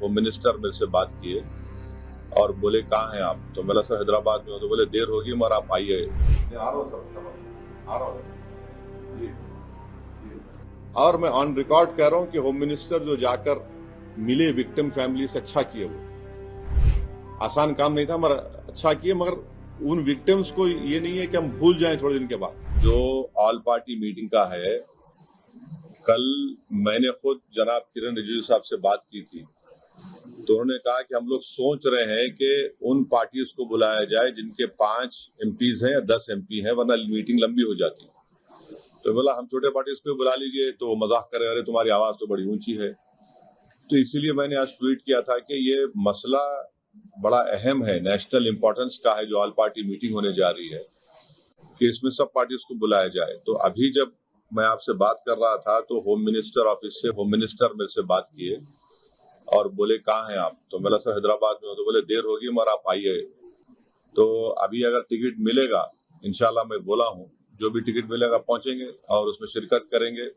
Home minister मेरे से बात किए और बोले कहाँ हैं आप, तो मैं सर हैदराबाद में हूँ, तो बोले देर होगी मगर आप आइए। आ रहा हूँ सर, आ रहा हूँ जी। और मैं ऑन रिकॉर्ड कह रहा हूँ कि होम मिनिस्टर जो जाकर मिले विक्टिम फैमिली से, अच्छा किए। वो आसान काम नहीं था मगर अच्छा किए। मगर उन विक्टिम्स को ये नहीं है कि हम भूल जाएं थोड़े दिन के बाद। जो ऑल पार्टी मीटिंग का है, कल मैंने खुद जनाब किरण रिजिजू साहब से बात की थी, तो उन्होंने कहा कि हम लोग सोच रहे हैं कि उन पार्टीज को बुलाया जाए जिनके 5 एमपीज हैं या 10 एमपी हैं, वरना मीटिंग लंबी हो जाती। तो बोला हम छोटे पार्टीज को बुला लीजिए, तो वो मजाक करे, अरे तुम्हारी आवाज तो बड़ी ऊंची है। तो इसीलिए मैंने आज ट्वीट किया था कि ये मसला बड़ा अहम है, नेशनल इंपॉर्टेंस का है, जो ऑल पार्टी मीटिंग होने जा रही है, कि इसमें सब पार्टीज को बुलाया जाए। तो अभी जब मैं आपसे बात कर रहा था तो होम मिनिस्टर ऑफिस से होम मिनिस्टर मेरे से बात किए और बोले कहाँ हैं आप, तो मैं सर हैदराबाद में हूँ, तो बोले देर होगी मगर आप आइए। तो अभी अगर टिकट मिलेगा, इंशाल्लाह मैं बोला हूँ, जो भी टिकट मिलेगा पहुंचेंगे और उसमें शिरकत करेंगे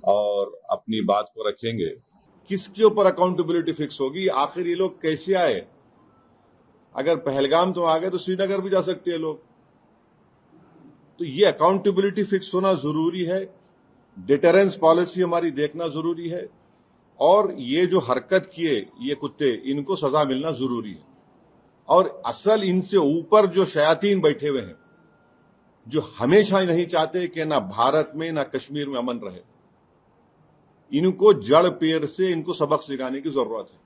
और अपनी बात को रखेंगे। किसके ऊपर अकाउंटेबिलिटी फिक्स होगी? आखिर ये लोग कैसे आए? अगर पहलगाम तो आ गए तो श्रीनगर भी जा सकते हैं लोग। तो ये अकाउंटेबिलिटी फिक्स होना जरूरी है, डिटरेंस पॉलिसी हमारी देखना जरूरी है, और ये जो हरकत किए ये कुत्ते, इनको सजा मिलना जरूरी है। और असल इनसे ऊपर जो शयातीन बैठे हुए हैं, जो हमेशा नहीं चाहते कि ना भारत में ना कश्मीर में अमन रहे, इनको जड़ पेड़ से इनको सबक सिखाने की जरूरत है।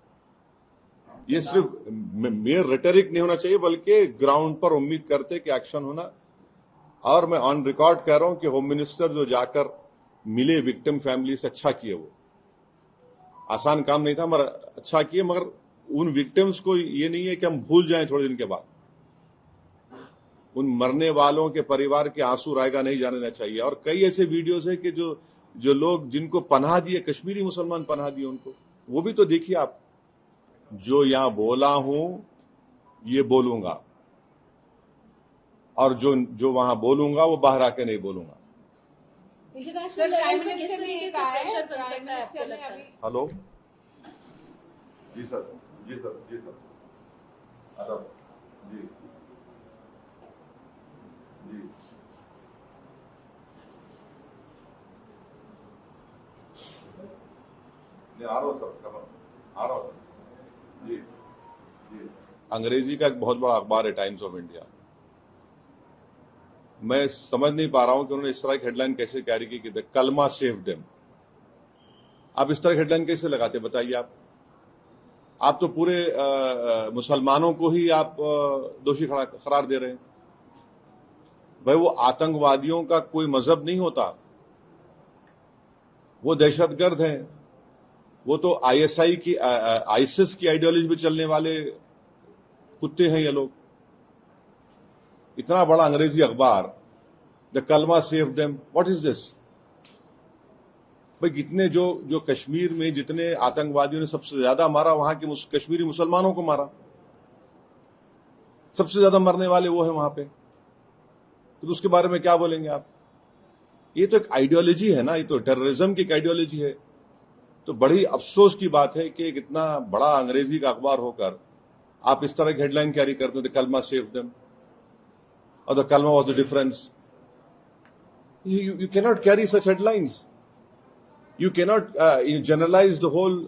ये सिर्फ मेयर रेटरिक नहीं होना चाहिए, बल्कि ग्राउंड पर उम्मीद करते कि एक्शन होना। और मैं ऑन रिकॉर्ड कह रहा हूं कि होम मिनिस्टर जो जाकर मिले विक्टिम फैमिली से, अच्छा किए। वो आसान काम नहीं था मगर अच्छा किए। मगर उन विक्टिम्स को ये नहीं है कि हम भूल जाएं थोड़े दिन के बाद। उन मरने वालों के परिवार के आंसू रायगा नहीं जाने चाहिए। और कई ऐसे वीडियोस है कि जो लोग जिनको पनाह दिए, कश्मीरी मुसलमान पनाह दिए उनको, वो भी तो देखिए आप। जो यहां बोला हूं ये बोलूंगा, और जो वहां बोलूंगा वो बाहर आके नहीं बोलूंगा। हेलो जी सर, जी सर, जी सर, जी जी। आ रहा हूँ सर, आ रहा हूँ जी जी। अंग्रेजी का एक बहुत बड़ा अखबार है टाइम्स ऑफ इंडिया। मैं समझ नहीं पा रहा हूं कि उन्होंने इस तरह की हेडलाइन कैसे कैरी की कि कलमा सेव देम। आप इस तरह की हेडलाइन कैसे लगाते, बताइए आप तो पूरे मुसलमानों को ही आप दोषी करार दे रहे हैं। भाई वो आतंकवादियों का कोई मजहब नहीं होता, वो दहशतगर्द हैं। वो तो आईएसआई की आईसिस की आइडियोलॉजी में चलने वाले कुत्ते हैं ये लोग। इतना बड़ा अंग्रेजी अखबार, द कलमा save them, what is this? भाई कितने जो कश्मीर में जितने आतंकवादियों ने सबसे ज्यादा मारा, वहां के कश्मीरी मुसलमानों को मारा। सबसे ज्यादा मरने वाले वो है वहां पे। तो उसके बारे में क्या बोलेंगे आप? ये तो एक आइडियोलॉजी है ना, ये तो टेररिज्म की एक आइडियोलॉजी है। तो बड़ी अफसोस की बात है कि इतना बड़ा अंग्रेजी का अखबार होकर आप इस तरह की हेडलाइन कैरी करते हो, द कलमा सेव देम और द कलमा was the difference. You cannot carry such headlines. You cannot generalize the whole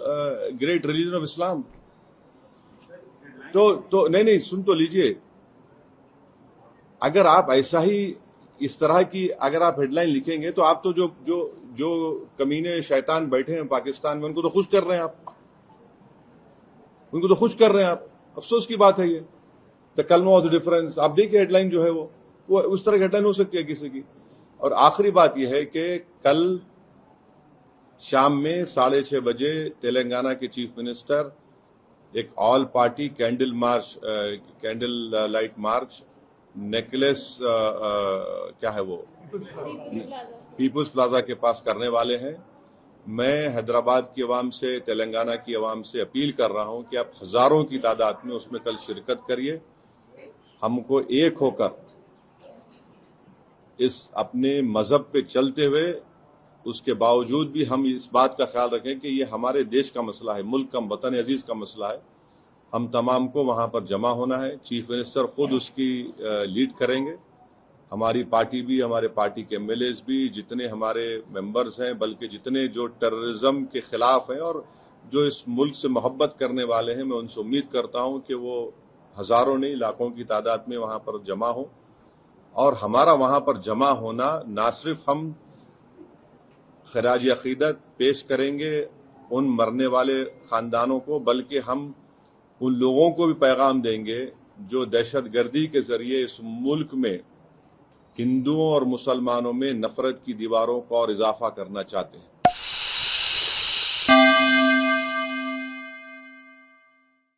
great religion of Islam. तो नहीं, सुन तो लीजिए। अगर आप ऐसा ही इस तरह की अगर आप हेडलाइन लिखेंगे तो आप तो जो कमीने शैतान बैठे हैं पाकिस्तान में, उनको तो खुश कर रहे हैं आप, उनको तो खुश कर रहे हैं आप। अफसोस की बात है ये। द कलमा वाज द डिफरेंस। आप देखिए हेडलाइन जो है वो उस तरह की हेडलाइन हो सकती है किसी की। और आखिरी बात यह है कि कल शाम में 6:30 बजे तेलंगाना के चीफ मिनिस्टर एक all party candle light march necklace क्या है वो पीपुल्स प्लाजा के पास करने वाले हैं। मैं हैदराबाद की आवाम से, तेलंगाना की आवाम से अपील कर रहा हूं कि आप हजारों की तादाद में उसमें कल शिरकत करिए। हमको एक होकर इस अपने मजहब पे चलते हुए اس کے باوجود بھی ہم اس بات کا خیال رکھیں کہ یہ ہمارے دیش کا مسئلہ ہے، ملک کا، وطن عزیز کا مسئلہ ہے. ہم تمام کو وہاں پر جمع ہونا ہے. چیف منسٹر خود اس کی لیڈ کریں گے. ہماری پارٹی بھی، ہمارے پارٹی کے MLAs بھی، جتنے ہمارے ممبرز ہیں، بلکہ جتنے جو ٹیررزم کے خلاف ہیں اور جو اس ملک سے محبت کرنے والے ہیں، میں ان سے امید کرتا ہوں کہ وہ ہزاروں نہیں لاکھوں کی تعداد میں وہاں پر جمع ہوں. اور ہمارا وہاں پر جمع ہونا نہ صرف ہم خراج عقیدت پیش کریں گے ان مرنے والے خاندانوں کو، بلکہ ہم ان لوگوں کو بھی پیغام دیں گے جو دہشت گردی کے ذریعے اس ملک میں ہندوؤں اور مسلمانوں میں نفرت کی دیواروں کو اور اضافہ کرنا چاہتے ہیں.